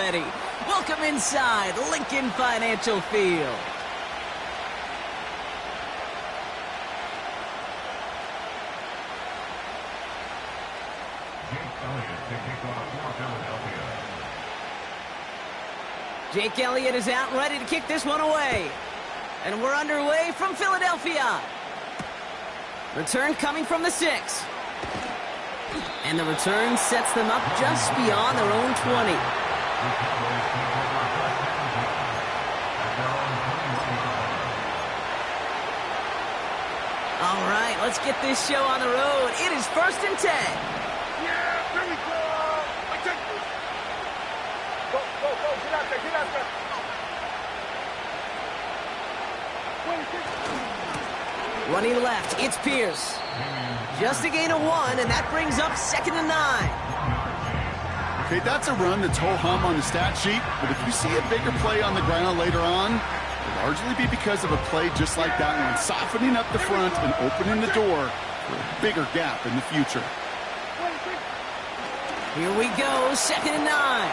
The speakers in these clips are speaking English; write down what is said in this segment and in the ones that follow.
already. Welcome inside Lincoln Financial Field. Jake Elliott is out and ready to kick this one away. And we're underway from Philadelphia. Return coming from the 6. And the return sets them up just beyond their own 20. All right, let's get this show on the road. It is 1st and 10. Yeah, here we go. I take this. Go, get out there, get out there. Running left, it's Pierce. Just a gain of 1, and that brings up 2nd and 9. Okay, that's a run that's ho-hum on the stat sheet, but if you see a bigger play on the ground later on, it'll largely be because of a play just like that one, softening up the front and opening the door for a bigger gap in the future. Here we go, 2nd and 9.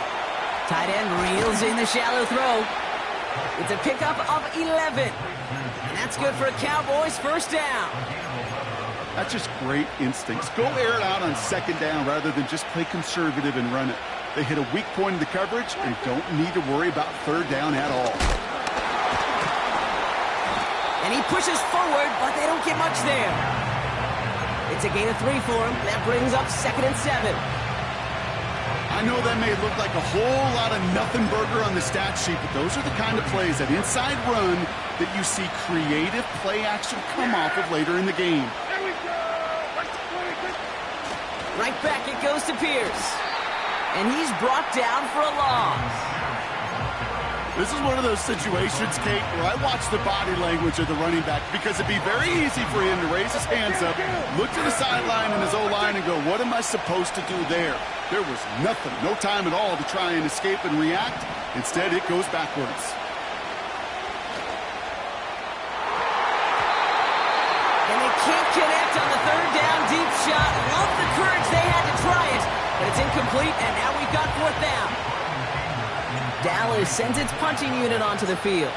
Tight end reels in the shallow throw. It's a pickup of 11. And that's good for a Cowboys 1st down. That's just great instincts. Go air it out on 2nd down rather than just play conservative and run it. They hit a weak point in the coverage and don't need to worry about 3rd down at all. And he pushes forward, but they don't get much there. It's a gain of 3 for him. That brings up 2nd and 7. I know that may look like a whole lot of nothing burger on the stat sheet, but those are the kind of plays, that inside run, that you see creative play action come off of later in the game. Right back it goes to Pierce. And he's brought down for a loss. This is one of those situations, Kate, where I watch the body language of the running back because it'd be very easy for him to raise his hands up, look to the sideline and his O-line and go, what am I supposed to do there? There was nothing, no time at all to try and escape and react. Instead, it goes backwards. And they can't connect on the 3rd down deep shot. Love the courage they had to try it, but it's incomplete, and now we've got 4th down. Dallas sends its punching unit onto the field.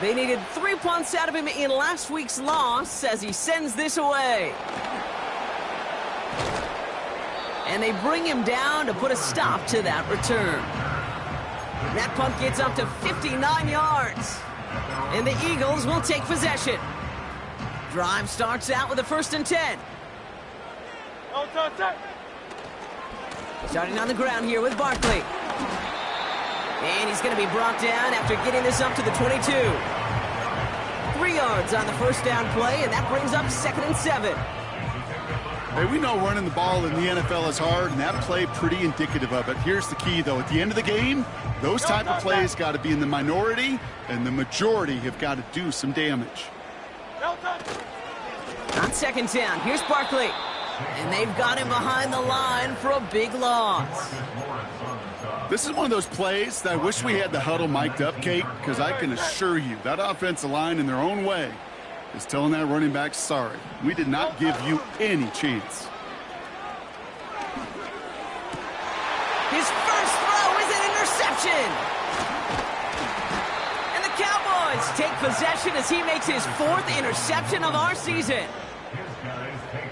They needed 3 punts out of him in last week's loss as he sends this away. And they bring him down to put a stop to that return. That punt gets up to 59 yards. And the Eagles will take possession. Drive starts out with a 1st and 10. Starting on the ground here with Barkley. And he's going to be brought down after getting this up to the 22. 3 yards on the 1st down play, and that brings up 2nd and 7. Hey, we know running the ball in the NFL is hard, and that play pretty indicative of it. Here's the key, though. At the end of the game, those type of plays got to be in the minority, and the majority have got to do some damage. On 2nd down, here's Barkley. And they've got him behind the line for a big loss. This is one of those plays that I wish we had the huddle mic'd up, Kate, because I can assure you that offensive line in their own way is telling that running back, sorry, we did not give you any chance. His first throw is an interception. And the Cowboys take possession as he makes his 4th interception of our season.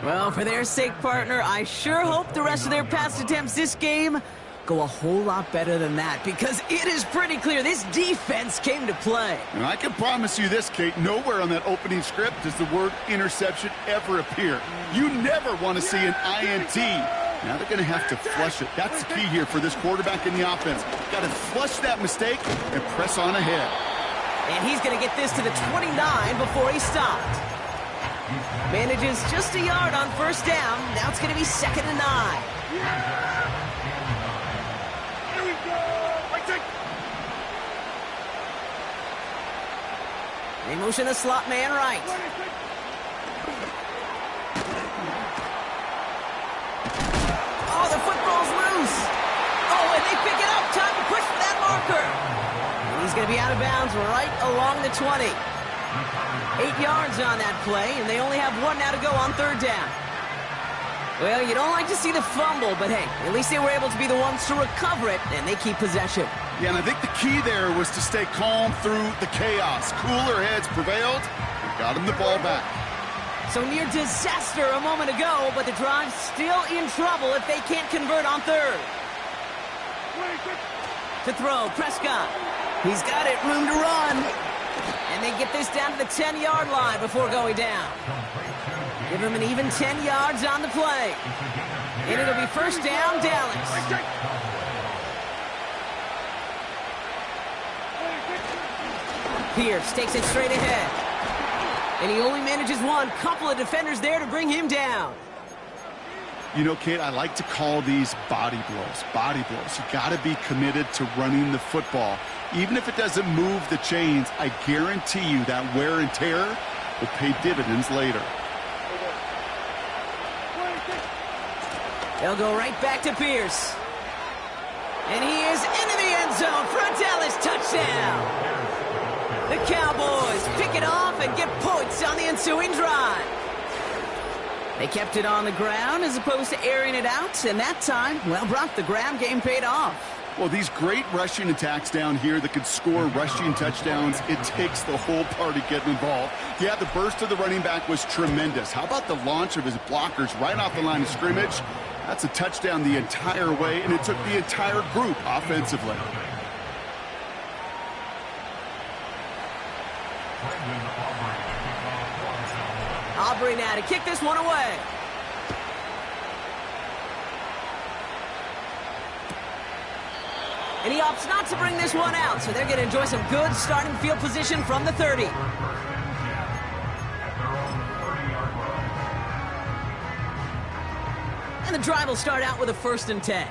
Well, for their sake, partner, I sure hope the rest of their pass attempts this game go a whole lot better than that, because it is pretty clear this defense came to play. And I can promise you this, Kate, nowhere on that opening script does the word interception ever appear. You never want to see an INT. Now they're going to have to flush it. That's the key here for this quarterback in the offense. Got to flush that mistake and press on ahead. And he's going to get this to the 29 before he stopped. Manages just a yard on 1st down. Now it's going to be 2nd and 9. Here we go. I take. They motion the slot man right. Oh, the football's loose. Oh, and they pick it up. Time to push for that marker. And he's going to be out of bounds right along the 20. 8 yards on that play, and they only have 1 now to go on 3rd down. Well, you don't like to see the fumble, but hey, at least they were able to be the ones to recover it, and they keep possession. Yeah, and I think the key there was to stay calm through the chaos. Cooler heads prevailed and got him the ball back. So near disaster a moment ago, but the drive's still in trouble if they can't convert on third. To throw, Prescott. He's got it, room to run. And they get this down to the 10-yard line before going down. Give him an even 10 yards on the play. And it'll be first down, Dallas. Pierce takes it straight ahead. And he only manages one. Couple of defenders there to bring him down. You know, Kate, I like to call these body blows. Body blows. You got to be committed to running the football. Even if it doesn't move the chains, I guarantee you that wear and tear will pay dividends later. They'll go right back to Pierce. And he is into the end zone for a Dallas touchdown. The Cowboys pick it off and get points on the ensuing drive. They kept it on the ground as opposed to airing it out, and that time, well, Brock, the ground game paid off. Well, these great rushing attacks down here that could score rushing touchdowns, it takes the whole party getting involved. Yeah, the burst of the running back was tremendous. How about the launch of his blockers right off the line of scrimmage? That's a touchdown the entire way, and it took the entire group offensively. Aubrey now to kick this one away. And he opts not to bring this one out, so they're going to enjoy some good starting field position from the 30. And the drive will start out with a 1st and 10.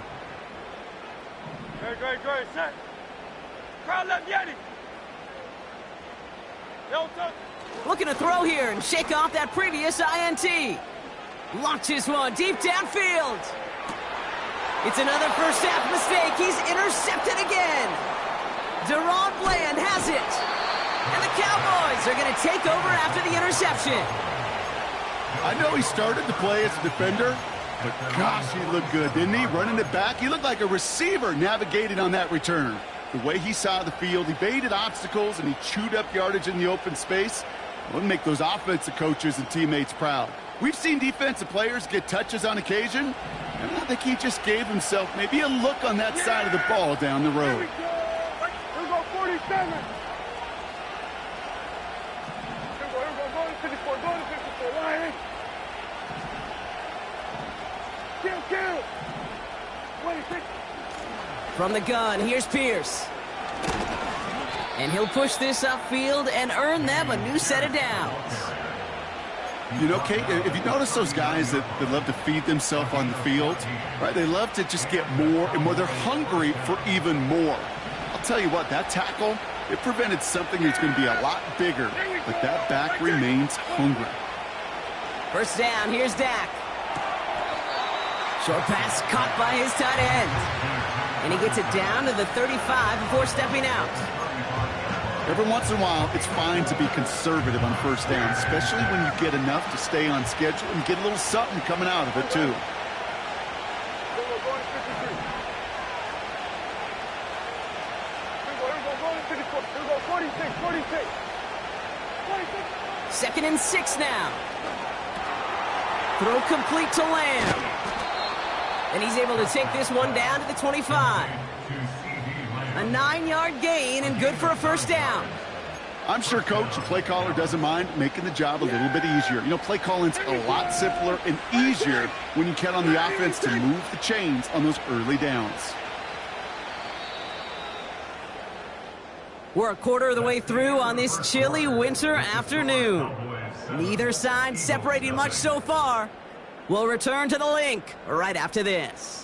Great, set. Crowd left, Yeti. Looking to throw here and shake off that previous INT. Launches one deep downfield. It's another first half mistake. He's intercepted again. Deron Bland has it. And the Cowboys are going to take over after the interception. I know he started the play as a defender, but gosh, he looked good, didn't he? Running it back, he looked like a receiver navigating on that return. The way he saw the field, he baited obstacles, and he chewed up yardage in the open space. It would make those offensive coaches and teammates proud. We've seen defensive players get touches on occasion, and I think he just gave himself maybe a look on that side of the ball down the road. Here we go, 47. Here we go, go to 54, Ryan. Kill. 26. From the gun, here's Pierce. And he'll push this upfield and earn them a new set of downs. You know, Kate, if you notice those guys that love to feed themselves on the field, right? They love to just get more and more. They're hungry for even more. I'll tell you what, that tackle, it prevented something that's going to be a lot bigger, but that back remains hungry. First down, here's Dak. Short pass caught by his tight end. And he gets it down to the 35 before stepping out. Every once in a while, it's fine to be conservative on first down, especially when you get enough to stay on schedule and get a little something coming out of it, too. Second and 6 now. Throw complete to Lamb. And he's able to take this one down to the 25. A 9-yard gain and good for a first down. I'm sure Coach, the play caller, doesn't mind making the job a little bit easier. You know, play calling's a lot simpler and easier when you count on the offense to move the chains on those early downs. We're a quarter of the way through on this chilly winter afternoon. Neither side separating much so far. We'll return to the link right after this.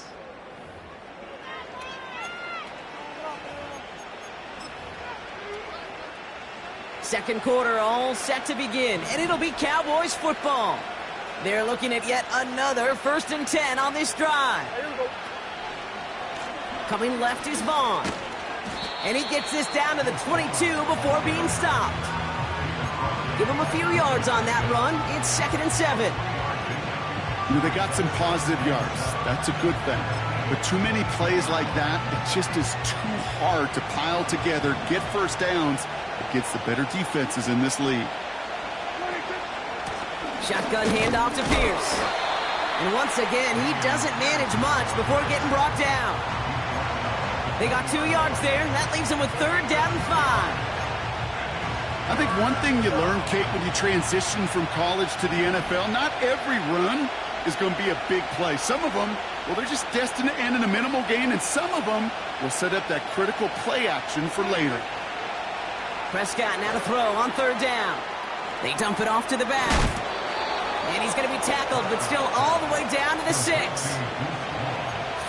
Second quarter all set to begin, and it'll be Cowboys football. They're looking at yet another 1st and 10 on this drive. Coming left is Vaughn. And he gets this down to the 22 before being stopped. Give him a few yards on that run. It's 2nd and 7. You know, they got some positive yards. That's a good thing. But too many plays like that, it just is too hard to pile together, get first downs against the better defenses in this league. Shotgun handoff to Pierce. And once again, he doesn't manage much before getting brought down. They got 2 yards there. That leaves them with 3rd down and 5. I think one thing you learn, Kate, when you transition from college to the NFL, not every run is going to be a big play. Some of them, well, they're just destined to end in a minimal gain, and some of them will set up that critical play action for later. Prescott now to throw on 3rd down. They dump it off to the back. And he's going to be tackled, but still all the way down to the 6.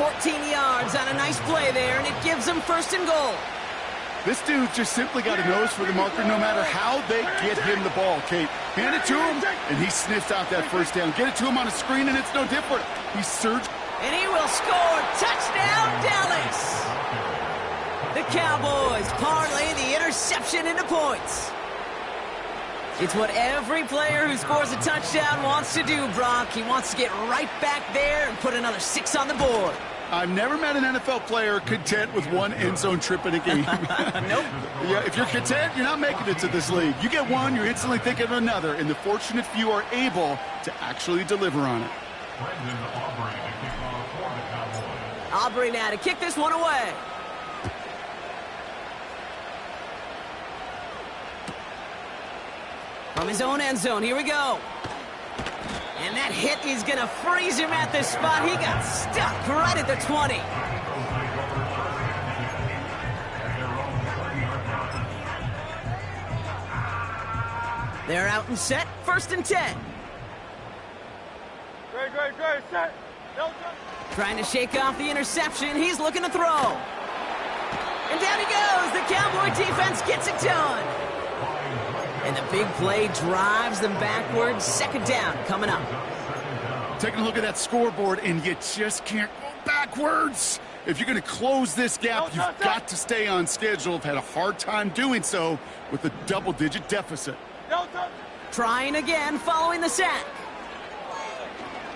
14 yards on a nice play there, and it gives them 1st and goal. This dude just simply got a nose for the marker no matter how they get him the ball, Kate. Hand it to him, and he sniffs out that 1st down. Get it to him on a screen, and it's no different. He surged. And he will score. Touchdown, Dallas! The Cowboys parlay the interception into points. It's what every player who scores a touchdown wants to do, Brock. He wants to get right back there and put another 6 on the board. I've never met an NFL player content with 1 end zone trip in a game. Nope. Yeah, if you're content, you're not making it to this league. You get 1, you're instantly thinking of another, and the fortunate few are able to actually deliver on it. Aubrey now to kick this one away. From his own end zone, here we go. And that hit is going to freeze him at the spot. He got stuck right at the 20. They're out and set, 1st and 10. Great, set. Trying to shake off the interception. He's looking to throw. And down he goes. The Cowboy defense gets it done. And the big play drives them backwards. 2nd down coming up. Taking a look at that scoreboard, and you just can't go backwards. If you're going to close this gap, you've got to stay on schedule. I've had a hard time doing so with a double-digit deficit. Trying again following the sack.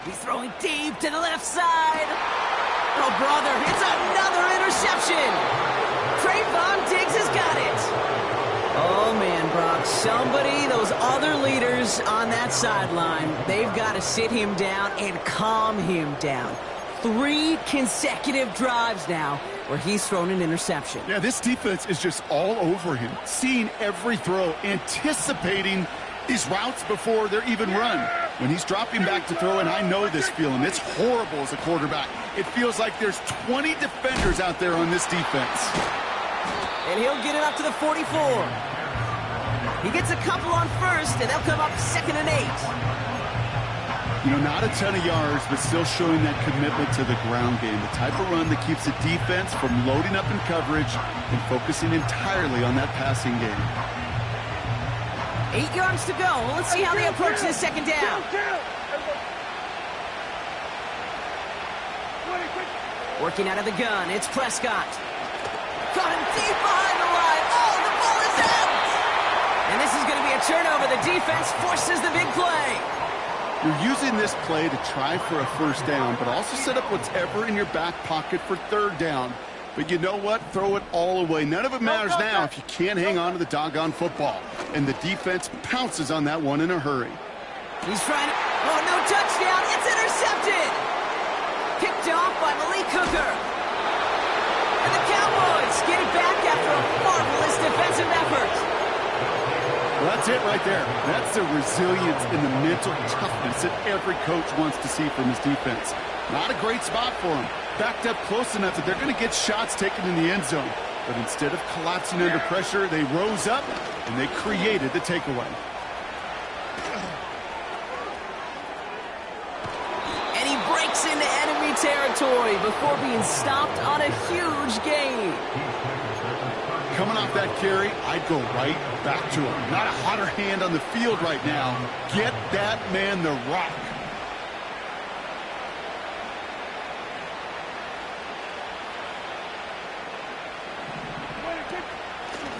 He's throwing deep to the left side. Oh, brother, it's another interception. Trayvon Diggs has got it. Oh, man, Brock, somebody, those other leaders on that sideline, they've got to sit him down and calm him down. 3 consecutive drives now where he's thrown an interception. Yeah, this defense is just all over him, seeing every throw, anticipating these routes before they're even run. When he's dropping back to throw, and I know this feeling, it's horrible as a quarterback. It feels like there's 20 defenders out there on this defense. And he'll get it up to the 44. He gets a couple on 1st, and they'll come up 2nd and 8. You know, not a ton of yards, but still showing that commitment to the ground game. The type of run that keeps the defense from loading up in coverage and focusing entirely on that passing game. 8 yards to go. Let's see how they approach this 2nd down. Working out of the gun, it's Prescott. Got him deep behind the line. Oh, the ball is out! And this is going to be a turnover. The defense forces the big play. You're using this play to try for a 1st down, but also set up whatever in your back pocket for 3rd down. But you know what? Throw it all away. None of it matters now if you can't hang on to the doggone football. And the defense pounces on that one in a hurry. He's trying to... Oh, no touchdown. It's intercepted. Picked off by Malik Hooker. And the Cowboys get it back after a marvelous defensive effort. Well, that's it right there. That's the resilience and the mental toughness that every coach wants to see from his defense. Not a great spot for him. Backed up close enough that they're going to get shots taken in the end zone. But instead of collapsing under pressure, they rose up and they created the takeaway. And he breaks into enemy territory before being stopped on a huge gain. Coming off that carry, I'd go right back to him. Not a hotter hand on the field right now. Get that man the rock.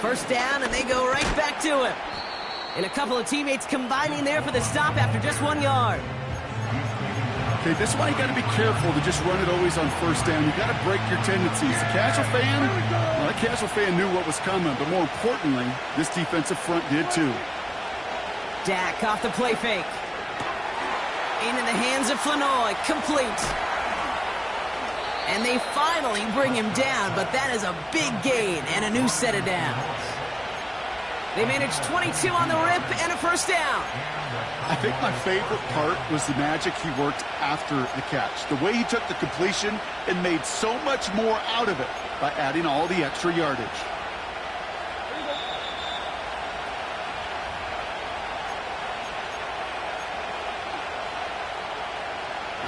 First down, and they go right back to him. And a couple of teammates combining there for the stop after just 1 yard. Okay, this is why you got to be careful to just run it always on first down. You got to break your tendencies. The casual fan, well, that casual fan knew what was coming, but more importantly, this defensive front did too. Dak off the play fake. Into the hands of Flanoy, complete. And they finally bring him down, but that is a big gain and a new set of downs. They managed 22 on the rip and a first down. I think my favorite part was the magic he worked after the catch. The way he took the completion and made so much more out of it by adding all the extra yardage.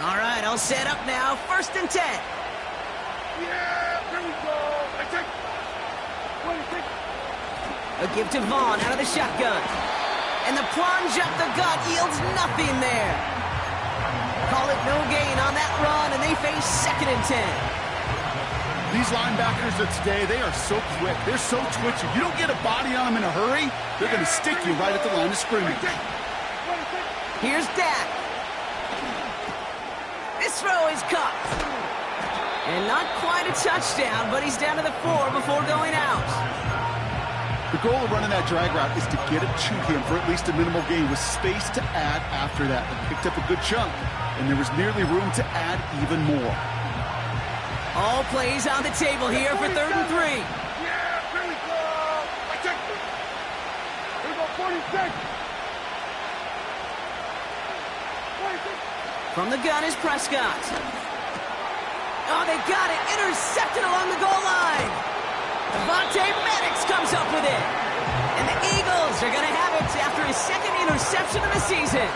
All right, all set up now. 1st and 10. Yeah, here we go. I take. A give to Vaughn out of the shotgun. And the plunge up the gut yields nothing there. Call it no gain on that run, and they face 2nd and 10. These linebackers of today, they are so quick. They're so twitchy. You don't get a body on them in a hurry, they're going to stick you right at the line of scrimmage. Here's Dak. This throw is caught. And not quite a touchdown, but he's down to the 4 before going out. The goal of running that drag route is to get it to him for at least a minimal gain with space to add after that. They picked up a good chunk, and there was nearly room to add even more. All plays on the table here for 3rd and 3. Yeah, here we go. I take this. Here we go, 46. 46. From the gun is Prescott. Oh, they got it. Intercepted along the goal line. Devontae Maddox comes up with it. And the Eagles are going to have it after his 2nd interception of the season.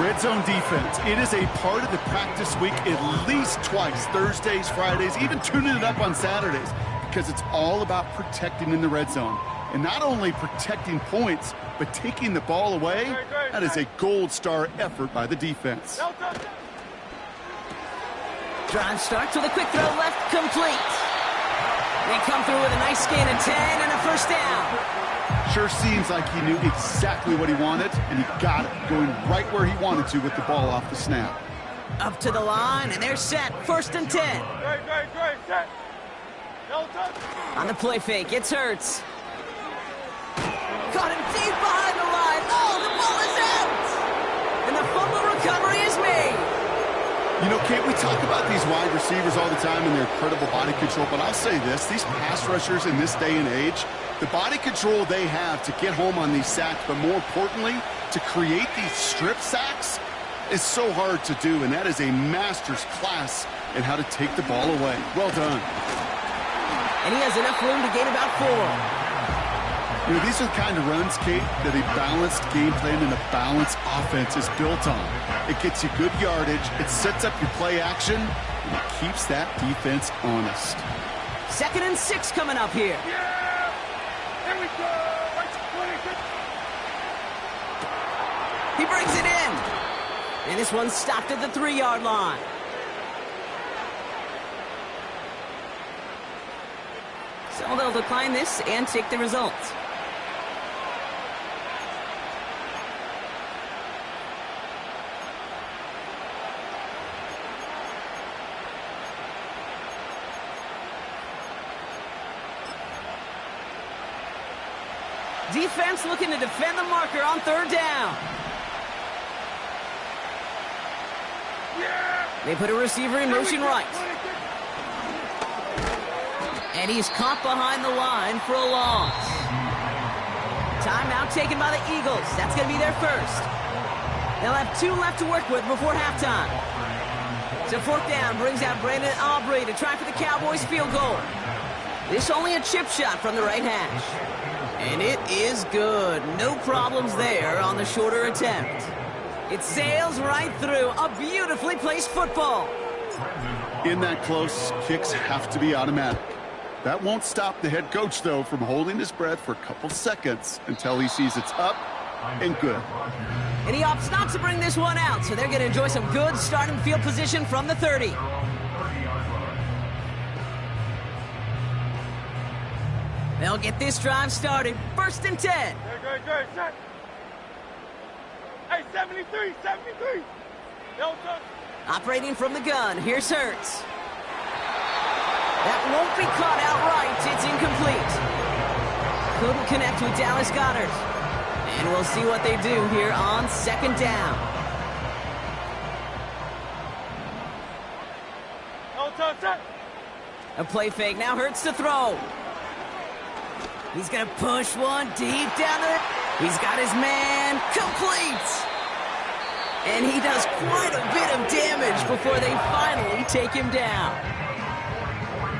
Red zone defense. It is a part of the practice week at least twice. Thursdays, Fridays, even tuning it up on Saturdays. Because it's all about protecting in the red zone. And not only protecting points, but taking the ball away. That is a gold star effort by the defense. Drive starts with a quick throw left, complete. They come through with a nice gain of 10 and a first down. Sure seems like he knew exactly what he wanted, and he got it, going right where he wanted to with the ball off the snap. Up to the line, and they're set. 1st and 10. Great, set. On the play fake, it's Hurts. Caught him deep behind the line. Oh, the ball is out! And the fumble recovery is made. You know, Kate, we talk about these wide receivers all the time and their incredible body control, but I'll say this, these pass rushers in this day and age, the body control they have to get home on these sacks, but more importantly, to create these strip sacks is so hard to do, and that is a master's class in how to take the ball away. Well done. And he has enough room to gain about 4. You know, these are the kind of runs, Kate, that a balanced game plan and a balanced offense is built on. It gets you good yardage, it sets up your play action, and it keeps that defense honest. 2nd and 6 coming up here. Yeah! Here we go! He brings it in. And this one's stopped at the 3-yard line. So they'll decline this and take the results. Defense looking to defend the marker on 3rd down. Yeah! They put a receiver in motion right. And he's caught behind the line for a loss. Timeout taken by the Eagles. That's going to be their first. They'll have 2 left to work with before halftime. So 4th down brings out Brandon Aubrey to try for the Cowboys field goal. This only a chip shot from the right hash. And it is good. No problems there on the shorter attempt. It sails right through a beautifully placed football. In that close, kicks have to be automatic. That won't stop the head coach, though, from holding his breath for a couple seconds until he sees it's up and good. And he opts not to bring this one out, so they're going to enjoy some good starting field position from the 30. They'll get this drive started. 1st and 10. Good, set. Hey, 73. Operating from the gun, here's Hurts. That won't be caught outright. It's incomplete. Couldn't connect with Dallas Goedert. And we'll see what they do here on second down. A play fake, now Hurts to throw. He's gonna push one deep down there. He's got his man complete. And he does quite a bit of damage before they finally take him down.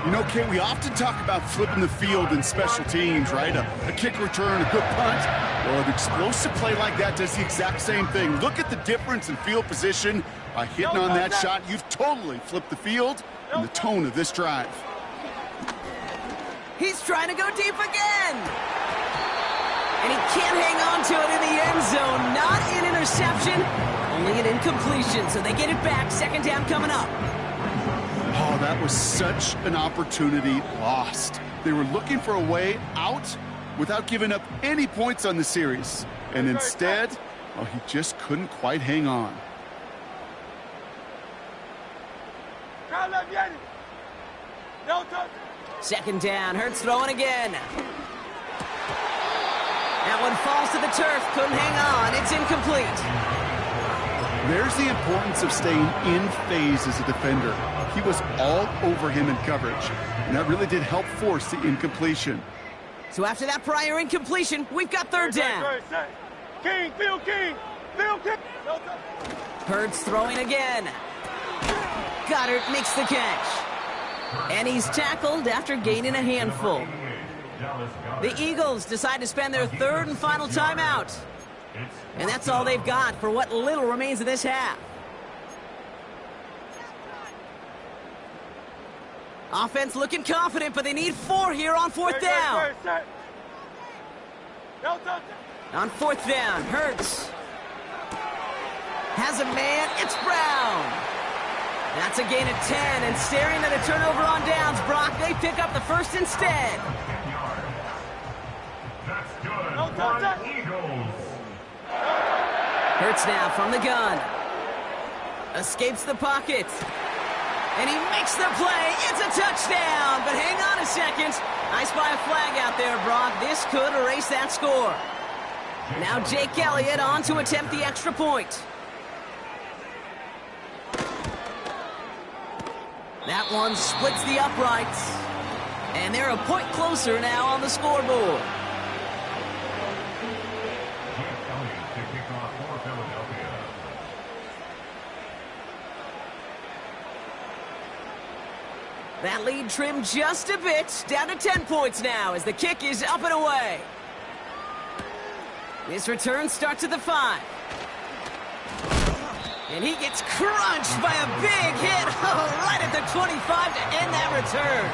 You know, Kate, we often talk about flipping the field in special teams, right? A kick return, a good punt. Well, an explosive play like that does the exact same thing. Look at the difference in field position. By hitting on that shot, you've totally flipped the field and the tone of this drive. He's trying to go deep again. And he can't hang on to it in the end zone. Not an interception, only an incompletion. So they get it back. Second down coming up. Oh, that was such an opportunity lost. They were looking for a way out without giving up any points on the series. And instead, well, he just couldn't quite hang on. Second down, Hurts throwing again. That one falls to the turf, couldn't hang on, it's incomplete. There's the importance of staying in phase as a defender. He was all over him in coverage, and that really did help force the incompletion. So after that prior incompletion, we've got third down. King, Phil King, Phil King. Hurts throwing again. Goedert makes the catch. And he's tackled after gaining a handful. The Eagles decide to spend their third and final timeout. And that's all they've got for what little remains of this half. Offense looking confident, but they need 4 here on fourth down. On fourth down, Hurts has a man, it's Brown. That's a gain of 10, and staring at a turnover on downs, Brock, they pick up the first instead. That's good. Hurts now from the gun. Escapes the pocket. And he makes the play. It's a touchdown. But hang on a second. I spy a flag out there, Brock. This could erase that score. Now Jake Elliott on to attempt the extra point. That one splits the uprights. And they're a point closer now on the scoreboard. That lead trimmed just a bit, down to 10 points now as the kick is up and away. This return starts at the 5. And he gets crunched by a big hit right at the 25 to end that return.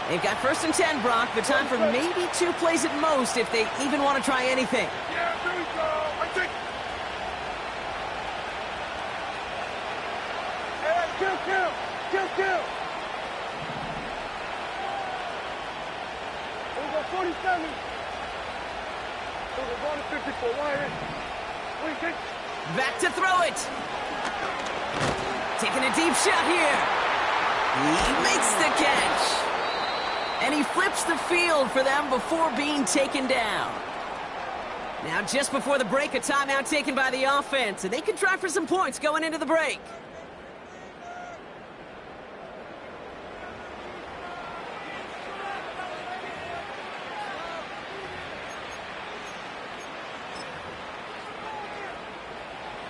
They've got first and 10, Brock, but time for maybe 2 plays at most if they even want to try anything. Yeah, there we go. I think. Hey, kill. There we go, 47. We're going to 54. Back to throw it. Taking a deep shot here. He makes the catch. And he flips the field for them before being taken down. Now just before the break, a timeout taken by the offense. And they can try for some points going into the break.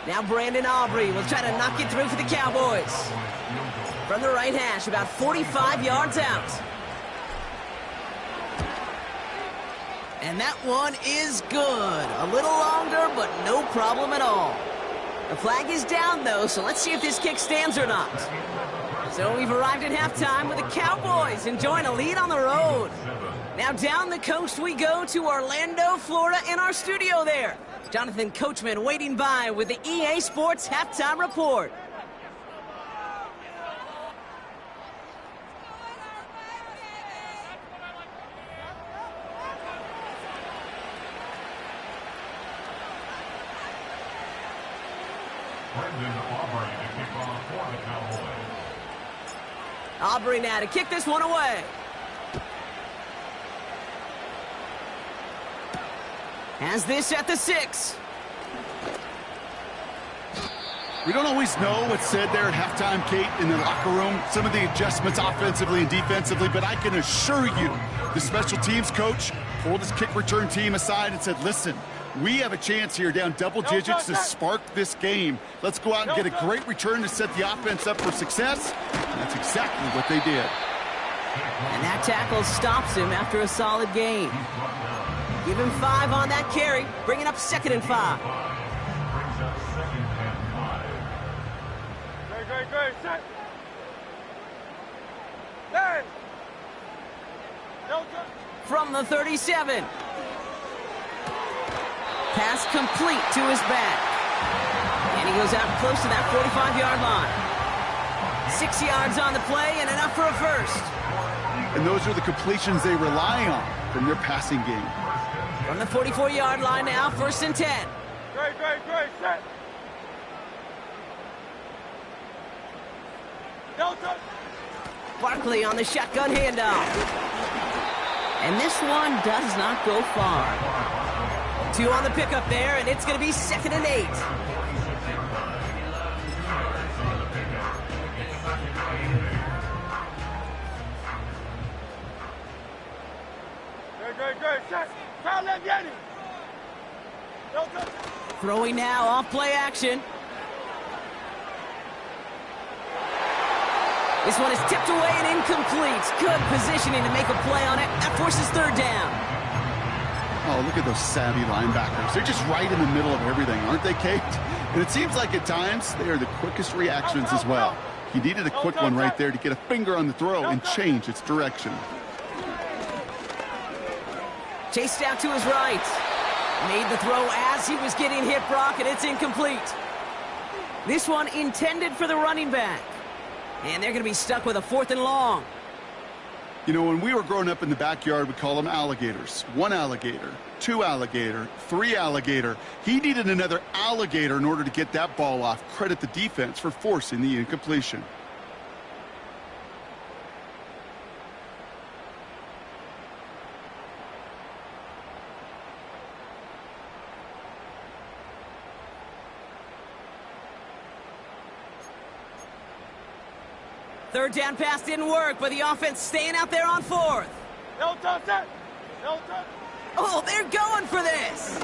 Now Brandon Aubrey will try to knock it through for the Cowboys. From the right hash, about 45 yards out. And that one is good. A little longer, but no problem at all. The flag is down, though, so let's see if this kick stands or not. So we've arrived at halftime with the Cowboys enjoying a lead on the road. Now down the coast we go to Orlando, Florida, in our studio there. Jonathan Coachman waiting by with the EA Sports Halftime Report. Aubrey now to kick this one away. Has this at the 6. We don't always know what's said there at halftime, Kate, in the locker room. Some of the adjustments offensively and defensively, but I can assure you the special teams coach pulled his kick return team aside and said, listen, we have a chance here down double digits to spark this game. Let's go out and get a great return to set the offense up for success. And that's exactly what they did. And that tackle stops him after a solid gain. Give him 5 on that carry, bringing up 2nd and 5. Great, set. Then. From the 37. Pass complete to his back. And he goes out close to that 45-yard line. 6 yards on the play and enough for a first. And those are the completions they rely on from their passing game. From the 44-yard line now, 1st and 10. Great, set. Barkley on the shotgun handoff. And this one does not go far. 2 on the pickup there, and it's going to be 2nd and 8. Great, set. Throwing now off play action. This one is tipped away and incomplete. Good positioning to make a play on it. That forces 3rd down. Oh, look at those savvy linebackers. They're just right in the middle of everything, aren't they, Kate? And it seems like at times they are the quickest reactions as well. He needed a quick one right there to get a finger on the throw and change its direction. Chased out to his right. Made the throw as he was getting hit, Brock, and it's incomplete. This one intended for the running back. And they're going to be stuck with a 4th and long. You know, when we were growing up in the backyard, we call them alligators. 1 alligator, 2 alligator, 3 alligator. He needed another alligator in order to get that ball off. Credit the defense for forcing the incompletion. Third down pass didn't work, but the offense staying out there on 4th. No touch. Oh, they're going for this.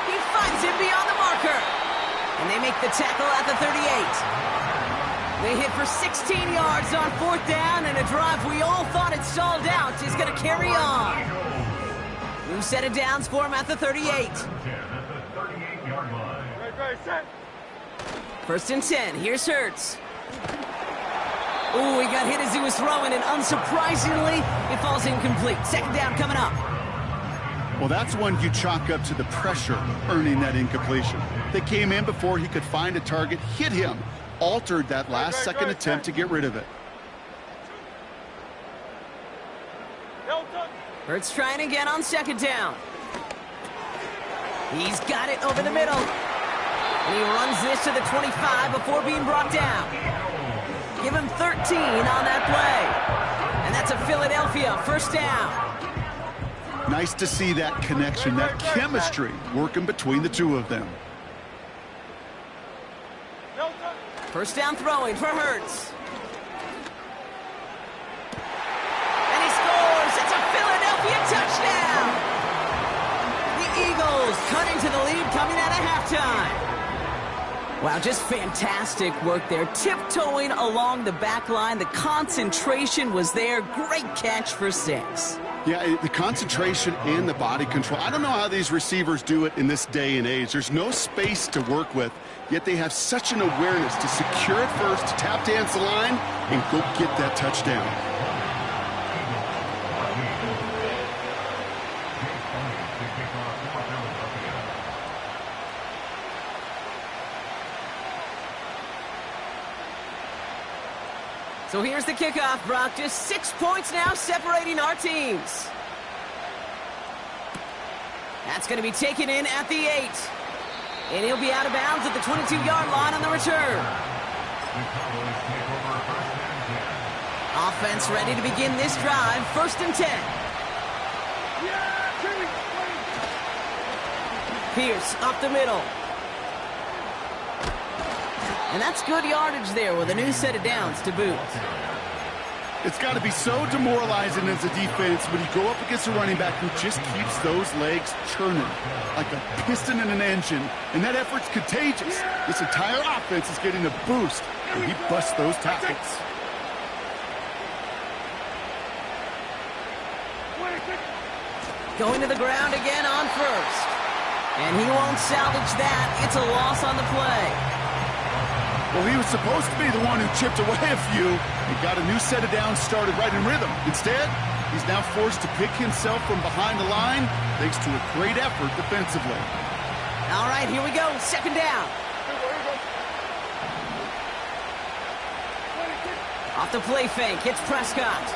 He finds him beyond the marker. And they make the tackle at the 38. They hit for 16 yards on 4th down, and a drive we all thought had stalled out is going to carry on. New set of downs for him at the 38. Great, set. 1st and 10. Here's Hurts. Oh, he got hit as he was throwing, and unsurprisingly, it falls incomplete. 2nd down coming up. Well, that's one you chalk up to the pressure earning that incompletion. They came in before he could find a target, hit him, altered that last second attempt to get rid of it. Hurts trying again on 2nd down. He's got it over the middle. And he runs this to the 25 before being brought down. Give him 13 on that play. And that's a Philadelphia 1st down. Nice to see that connection, that chemistry working between the two of them. 1st down throwing for Hurts. And he scores. It's a Philadelphia touchdown. The Eagles cutting to the lead coming out of halftime. Wow, just fantastic work there. Tiptoeing along the back line. The concentration was there. Great catch for 6. Yeah, the concentration and the body control. I don't know how these receivers do it in this day and age. There's no space to work with, yet they have such an awareness to secure it first, to tap dance the line, and go get that touchdown. So here's the kickoff, Brock. Just 6 points now separating our teams. That's going to be taken in at the 8. And he'll be out of bounds at the 22-yard line on the return. Offense ready to begin this drive. 1st and 10. Pierce up the middle. And that's good yardage there with a new set of downs to boot. It's got to be so demoralizing as a defense when you go up against a running back who just keeps those legs churning like a piston in an engine. And that effort's contagious. This entire offense is getting a boost when he busts those tackles. Going to the ground again on 1st. And he won't salvage that. It's a loss on the play. Well, he was supposed to be the one who chipped away a few. He got a new set of downs started right in rhythm. Instead, he's now forced to pick himself from behind the line thanks to a great effort defensively. All right, here we go. 2nd down. Off the play fake. It's Prescott.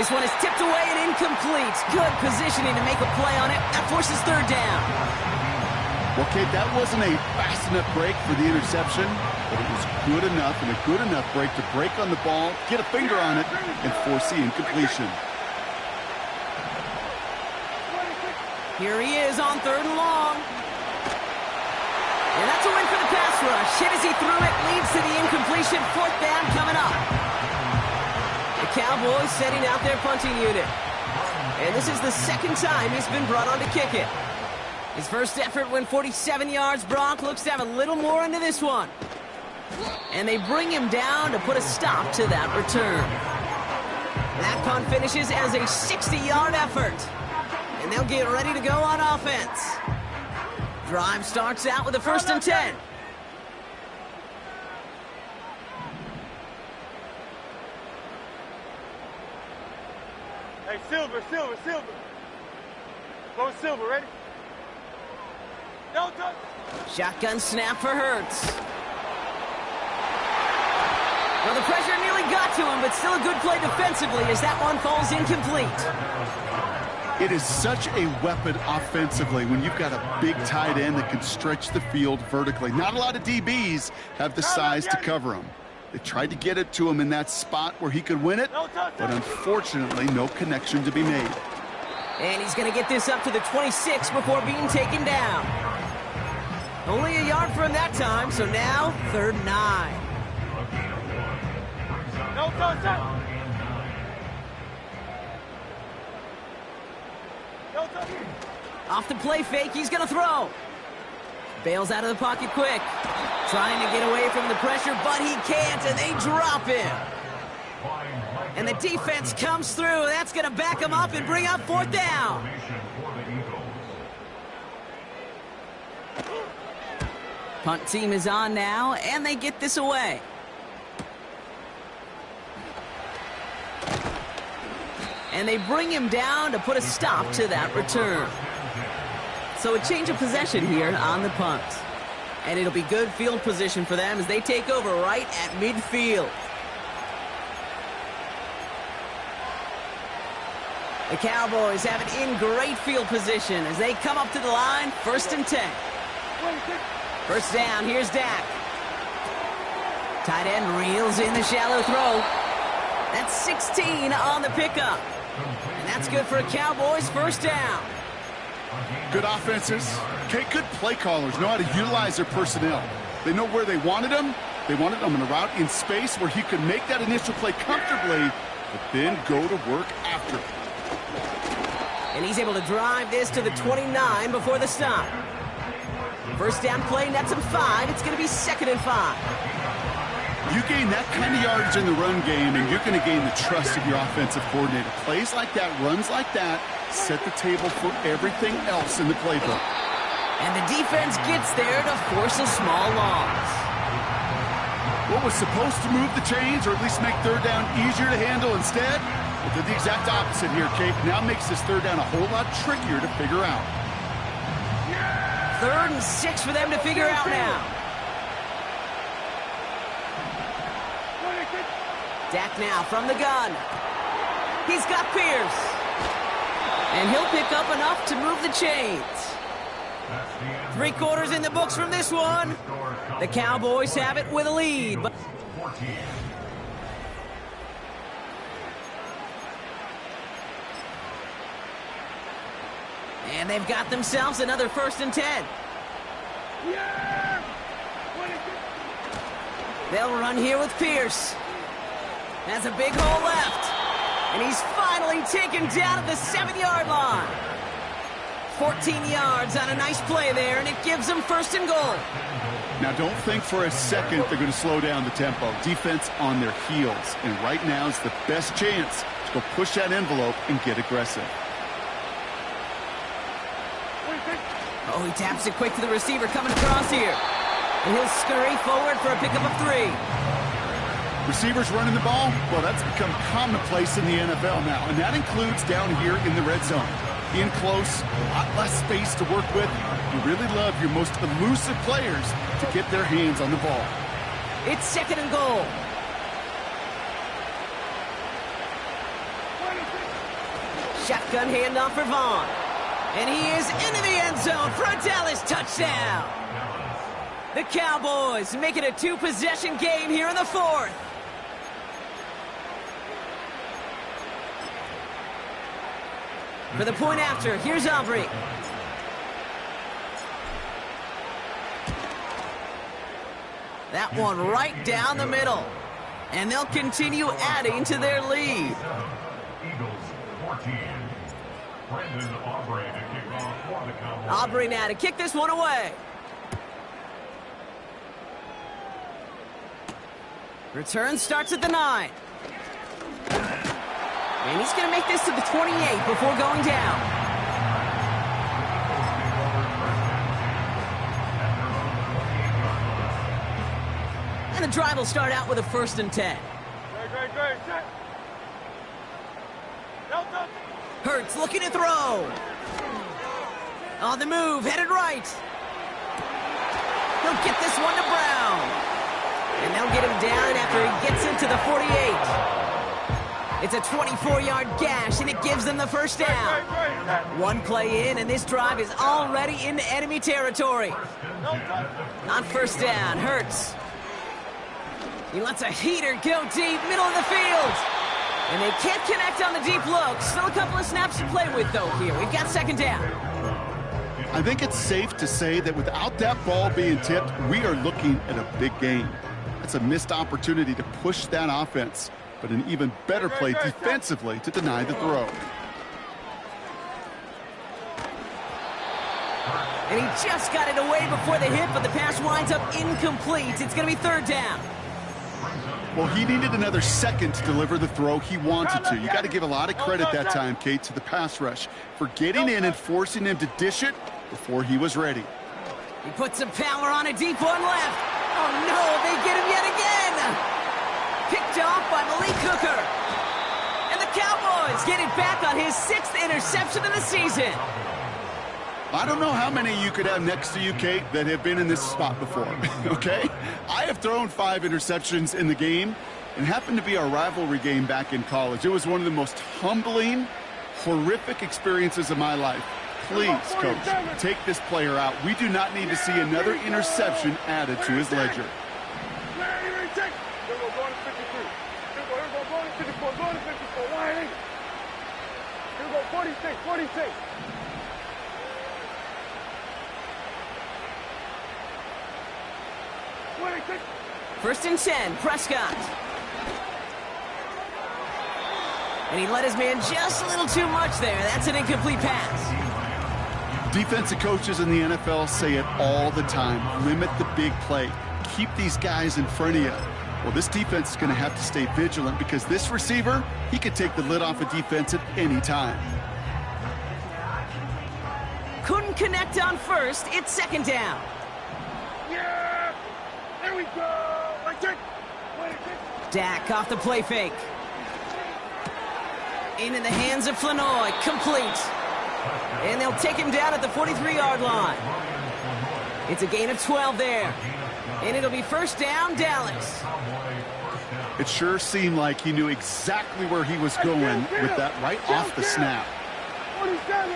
This one is tipped away and incomplete. Good positioning to make a play on it. That forces 3rd down. Well, Kate, that wasn't a fast enough break for the interception, but it was good enough and a good enough break to break on the ball, get a finger on it, and force the incompletion. Here he is on 3rd and long. And that's a win for the pass rush. Hit as he threw it, leads to the incompletion. 4th down coming up. The Cowboys setting out their punting unit. And this is the 2nd time he's been brought on to kick it. His first effort went 47 yards. Brock looks to have a little more into this one. And they bring him down to put a stop to that return. That punt finishes as a 60-yard effort. And they'll get ready to go on offense. Drive starts out with a 1st and 10. Hey, Silver. Go Silver, ready? No touch. Shotgun snap for Hurts. Well, the pressure nearly got to him, but still a good play defensively as that one falls incomplete. It is such a weapon offensively when you've got a big tight end that can stretch the field vertically. Not a lot of DBs have the size to cover him. They tried to get it to him in that spot where he could win it, but unfortunately, no connection to be made. And he's going to get this up to the 26 before being taken down. Only a yard for him that time, so now 3rd and 9. No touch. No touch. Off the play fake, he's going to throw. Bails out of the pocket quick. Trying to get away from the pressure, but he can't, and they drop him. And the defense comes through. That's going to back him up and bring up 4th down. Punt team is on now, and they get this away. And they bring him down to put a stop to that return. So a change of possession here on the punt. And it'll be good field position for them as they take over right at midfield. The Cowboys have it in great field position as they come up to the line. 1st and 10. 1st down, here's Dak. Tight end reels in the shallow throw. That's 16 on the pickup. And that's good for a Cowboys 1st down. Good offenses. Okay, good play callers know how to utilize their personnel. They know where they wanted them. They wanted them in a route in space where he could make that initial play comfortably, but then go to work after. And he's able to drive this to the 29 before the stop. 1st down play, nets him 5. It's going to be 2nd and 5. You gain that kind of yardage in the run game, and you're going to gain the trust of your offensive coordinator. Plays like that, runs like that, set the table for everything else in the playbook. And the defense gets there to force a small loss. What was supposed to move the chains, or at least make 3rd down easier to handle instead, it did the exact opposite here, Kate. Now makes this 3rd down a whole lot trickier to figure out. 3rd and 6 for them to figure out now. Dak now from the gun. He's got Pierce. And he'll pick up enough to move the chains. 3 quarters in the books from this one. The Cowboys have it with a lead. And they've got themselves another 1st and 10. Yeah! They'll run here with Pierce. Has a big hole left. And he's finally taken down at the 7-yard line. 14 yards on a nice play there, and it gives them 1st and goal. Now, don't think for a second they're going to slow down the tempo. Defense on their heels. And right now is the best chance to go push that envelope and get aggressive. Oh, he taps it quick to the receiver coming across here. And he'll scurry forward for a pickup of 3. Receivers running the ball, well, that's become commonplace in the NFL now, and that includes down here in the red zone. In close, a lot less space to work with. You really love your most elusive players to get their hands on the ball. It's 2nd and goal. Shotgun handoff for Vaughn. And he is into the end zone for a Dallas touchdown. The Cowboys make it a 2-possession game here in the 4th. For the point after, here's Aubrey. That one right down the middle. And they'll continue adding to their lead. Eagles 14. Brendan Aubrey to kick off for the Cowboys. Aubrey now to kick this one away. Return starts at the 9. And he's going to make this to the 28 before going down. And the drive will start out with a 1st and 10. Great. Hurts looking to throw. On the move, headed right. He'll get this one to Brown. And they'll get him down after he gets into the 48. It's a 24-yard gash, and it gives them the 1st down. One play in, and this drive is already into enemy territory. On 1st down, Hurts. He lets a heater go deep, middle of the field. And they can't connect on the deep look. Still a couple of snaps to play with, though, here. We've got 2nd down. I think it's safe to say that without that ball being tipped, we are looking at a big game. It's a missed opportunity to push that offense, but an even better play defensively to deny the throw. And he just got it away before the hit, but the pass winds up incomplete. It's going to be 3rd down. Well, he needed another second to deliver the throw he wanted to. You got to give a lot of credit that time, Kate, to the pass rush for getting in and forcing him to dish it before he was ready. He puts some power on a deep one left. Oh, no, they get him yet again. Picked off by Malik Hooker. And the Cowboys get it back on his 6th interception of the season. I don't know how many you could have next to you, Kate, that have been in this spot before, okay? I have thrown 5 interceptions in the game, and happened to be our rivalry game back in college. It was one of the most humbling, horrific experiences of my life. Please, Coach, take this player out. We do not need to see another interception added to his ledger. Here we go, 46. 1st and 10, Prescott. And he let his man just a little too much there. That's an incomplete pass. Defensive coaches in the NFL say it all the time. Limit the big play. Keep these guys in front of you. Well, this defense is going to have to stay vigilant because this receiver, he could take the lid off a defense at any time. Couldn't connect on 1st. It's 2nd down. Yeah! There we go! Dak off the play fake. In the hands of Flanoy. Complete. And they'll take him down at the 43-yard line. It's a gain of 12 there. And it'll be 1st down, Dallas. It sure seemed like he knew exactly where he was going with that right off the snap. 47.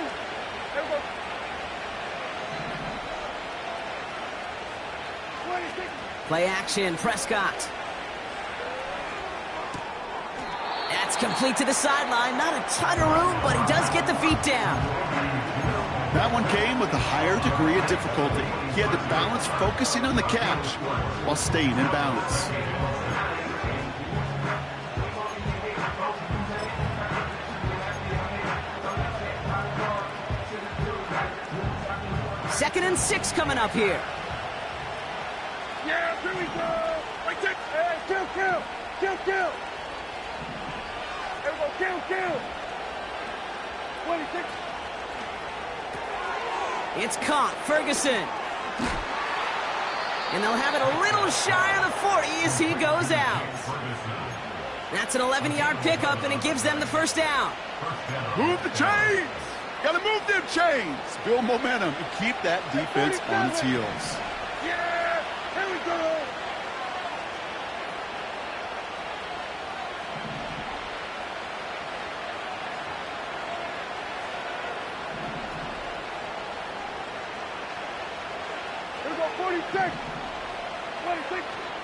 Play action, Prescott. That's complete to the sideline. Not a ton of room, but he does get the feet down. That one came with a higher degree of difficulty. He had to balance focusing on the catch while staying in balance. Second and 6 coming up here. Yeah, here we go. Right there. Hey, kill. Here we go, kill. 26. It's caught, Ferguson. And they'll have it a little shy of the 40 as he goes out. That's an 11-yard pickup, and it gives them the first down. Move the chains. Got to move them chains. Build momentum and keep that defense on its heels. Yeah, here we go. Here we go, 46.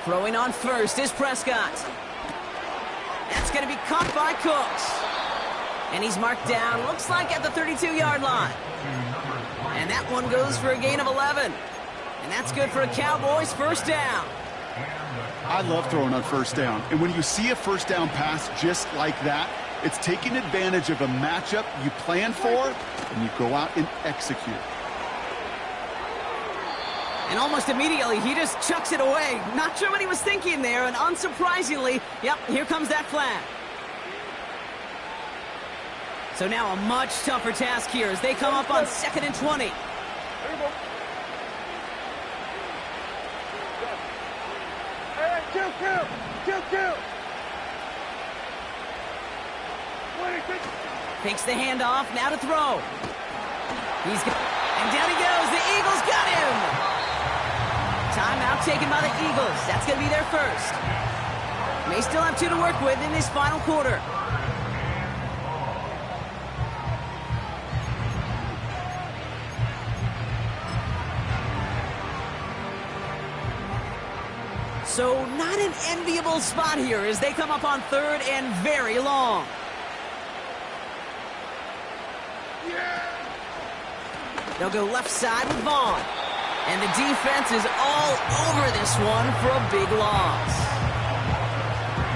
Throwing on first is Prescott. That's going to be caught by Cooks. And he's marked down, looks like at the 32-yard line. And that one goes for a gain of 11. And that's good for a Cowboys first down. I love throwing on first down. And when you see a first down pass just like that, it's taking advantage of a matchup you plan for, and you go out and execute. And almost immediately, he just chucks it away. Not sure what he was thinking there, and unsurprisingly, yep, here comes that flag. So now a much tougher task here as they come up on 2nd and 20. Here we go. Hey, kill. 26. Takes the handoff, now to throw. And down he goes. The Eagles got him. Timeout taken by the Eagles. That's going to be their first. They still have 2 to work with in this final quarter. So not an enviable spot here as they come up on 3rd and very long. They'll go left side with Vaughn. And the defense is all over this one for a big loss.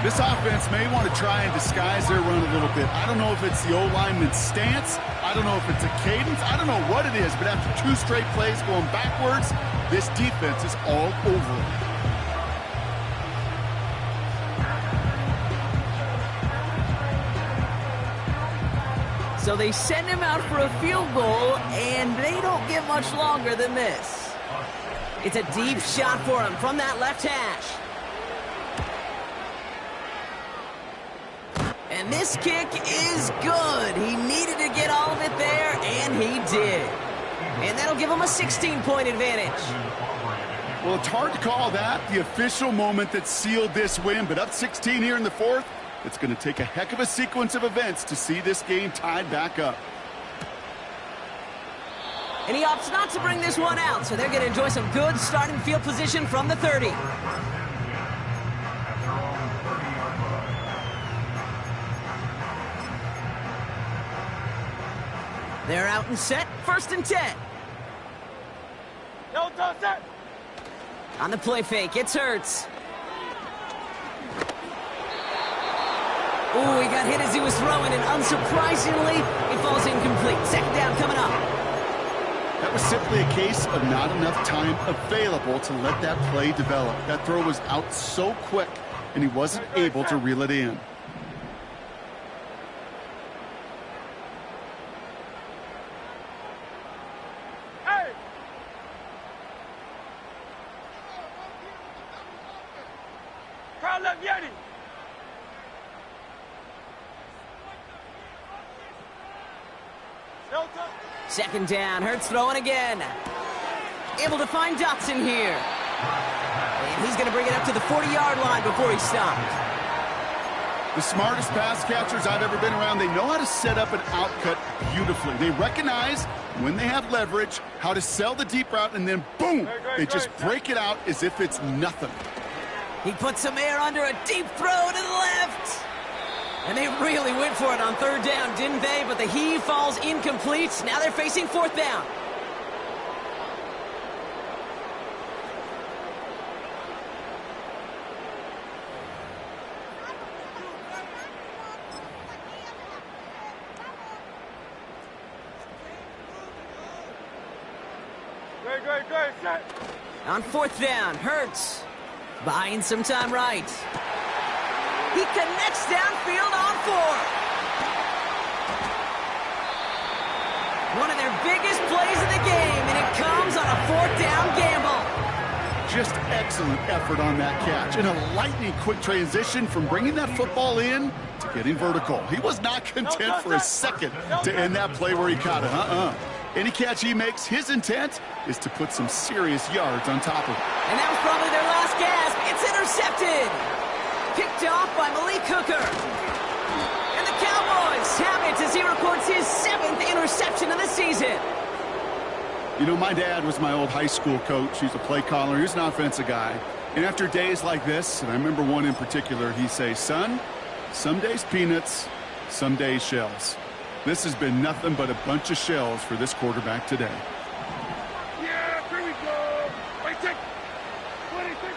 This offense may want to try and disguise their run a little bit. I don't know if it's the O-lineman's stance. I don't know if it's a cadence. I don't know what it is, but after 2 straight plays going backwards, this defense is all over it. So they send him out for a field goal, and they don't get much longer than this. It's a deep shot for him from that left hash. And this kick is good. He needed to get all of it there, and he did. And that'll give him a 16-point advantage. Well, it's hard to call that the official moment that sealed this win, but up 16 here in the 4th, it's going to take a heck of a sequence of events to see this game tied back up. And he opts not to bring this one out, so they're going to enjoy some good starting field position from the 30. They're out and set, 1st and 10. No, don't set. On the play fake, it's Hurts. Ooh, he got hit as he was throwing, and unsurprisingly, it falls incomplete. 2nd down coming up. That was simply a case of not enough time available to let that play develop. That throw was out so quick, and he wasn't able to reel it in. Hey! Crowd left Yeti. 2nd down, Hurts throwing again. Able to find Dotson here. And he's going to bring it up to the 40-yard line before he stopped. The smartest pass catchers I've ever been around, they know how to set up an outcut beautifully. They recognize when they have leverage, how to sell the deep route, and then boom, they just break it out as if it's nothing. He puts some air under a deep throw to the left. And they really went for it on third down, didn't they? But the heave falls incomplete. Now they're facing fourth down. Good, set. On fourth down, Hurts buying some time right. He connects downfield on 4. One of their biggest plays of the game, and it comes on a fourth down gamble. Just excellent effort on that catch. And a lightning quick transition from bringing that football in to getting vertical. He was not content for a second to end that play where he caught it. Any catch he makes, his intent is to put some serious yards on top of it. And that was probably their last gasp. It's intercepted. Picked off by Malik Hooker. And the Cowboys have it as he records his 7th interception of the season. You know, my dad was my old high school coach. He's a play caller. He's an offensive guy. And after days like this, and I remember one in particular, he'd say, son, some days peanuts, some days shells. This has been nothing but a bunch of shells for this quarterback today. Yeah, here we go. Wait, take 26.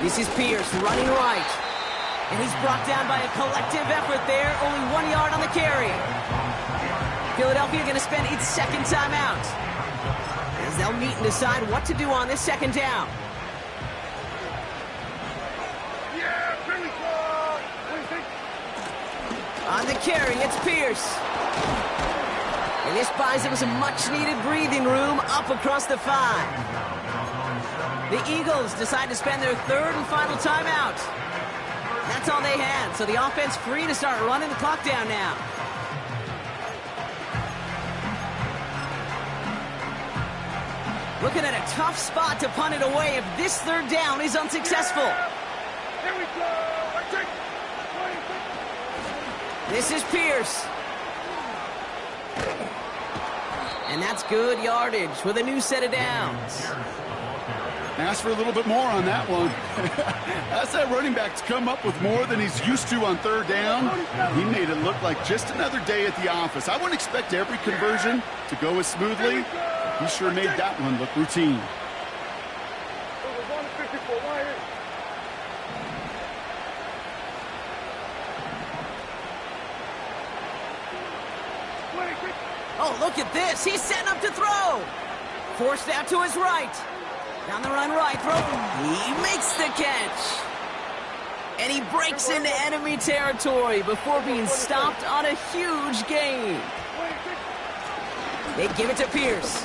This is Pierce running right. And he's brought down by a collective effort there. Only 1 yard on the carry. Philadelphia going to spend its second timeout, as they'll meet and decide what to do on this second down. Yeah, here we go. 26. On the carry, it's Pierce. And this buys them some much-needed breathing room up across the 5. The Eagles decide to spend their third and final timeout. That's all they had, so the offense free to start running the clock down now. Looking at a tough spot to punt it away if this third down is unsuccessful. Here we go. Wait, take 26. This is Pierce. And that's good yardage with a new set of downs. Ask for a little bit more on that one. That's that running back to come up with more than he's used to on third down. He made it look like just another day at the office. I wouldn't expect every conversion to go as smoothly. He sure made that one look routine. Oh, look at this. He's setting up to throw. Forced out to his right. Down the run right, throw. He makes the catch. And he breaks into enemy territory before being stopped on a huge gain. They give it to Pierce.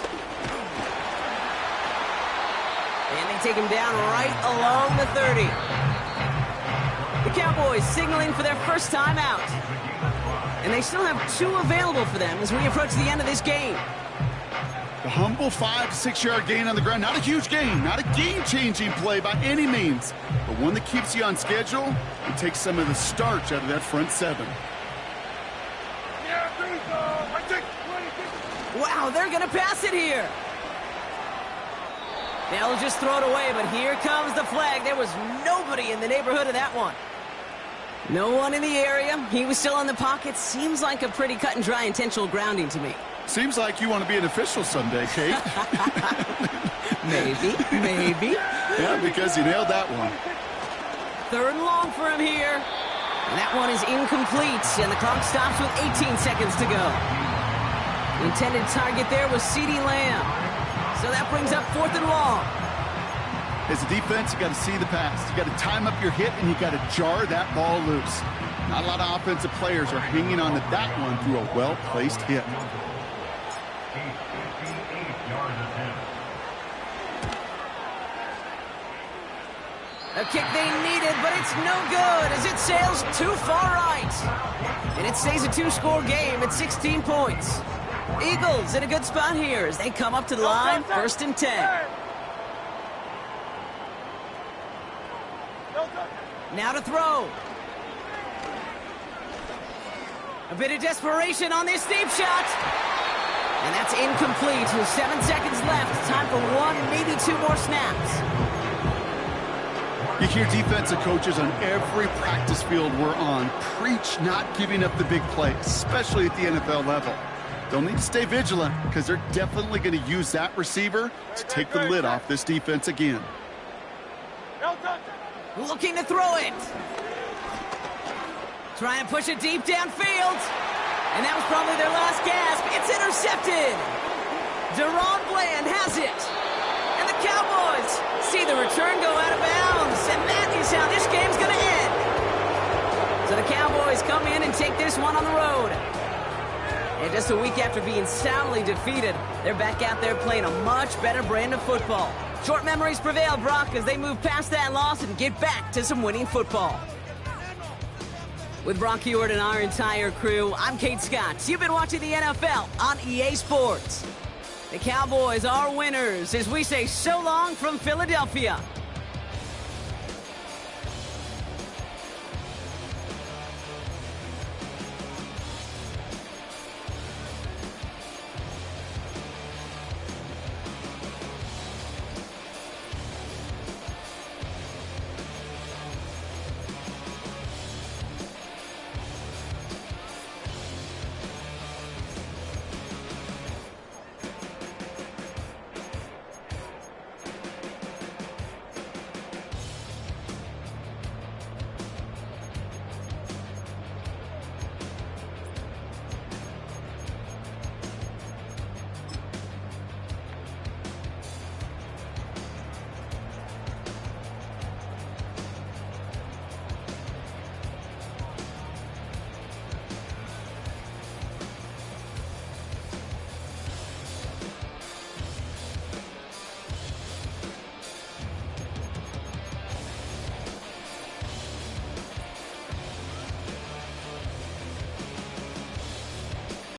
And they take him down right along the 30. The Cowboys signaling for their first timeout. And they still have 2 available for them as we approach the end of this game. The humble 5 to 6 yard gain on the ground. Not a huge gain, not a game-changing play by any means, but one that keeps you on schedule and takes some of the starch out of that front 7. Yeah, there we go. I take 26. Wow, they're going to pass it here. They'll just throw it away, but here comes the flag. There was nobody in the neighborhood of that one. No one in the area. He was still in the pocket. Seems like a pretty cut and dry intentional grounding to me. Seems like you want to be an official someday, Kate. Maybe. Yeah, because you nailed that one. Third and long for him here. And that one is incomplete, and the clock stops with 18 seconds to go. The intended target there was CeeDee Lamb. So that brings up 4th and long. As a defense, you got to see the pass. You got to time up your hit, and you got to jar that ball loose. Not a lot of offensive players are hanging on to that one through a well-placed hit. A kick they needed, but it's no good as it sails too far right. And it stays a 2-score game at 16 points. Eagles in a good spot here as they come up to the line, 1st and 10. Now to throw. A bit of desperation on this deep shot. And that's incomplete with 7 seconds left. Time for 1, maybe 2 more snaps. You hear defensive coaches on every practice field we're on preach not giving up the big plays, especially at the NFL level. They'll need to stay vigilant because they're definitely going to use that receiver to take the lid off this defense again. Looking to throw it. Trying to push it deep downfield. And that was probably their last gasp. It's intercepted. Deron Bland has it. And the Cowboys see the return go out of bounds. And that is how this game's going to end. So the Cowboys come in and take this one on the road. And just a week after being soundly defeated, they're back out there playing a much better brand of football. Short memories prevail, Brock, as they move past that loss and get back to some winning football. With Brock Heward and our entire crew, I'm Kate Scott. You've been watching the NFL on EA Sports. The Cowboys are winners as we say so long from Philadelphia.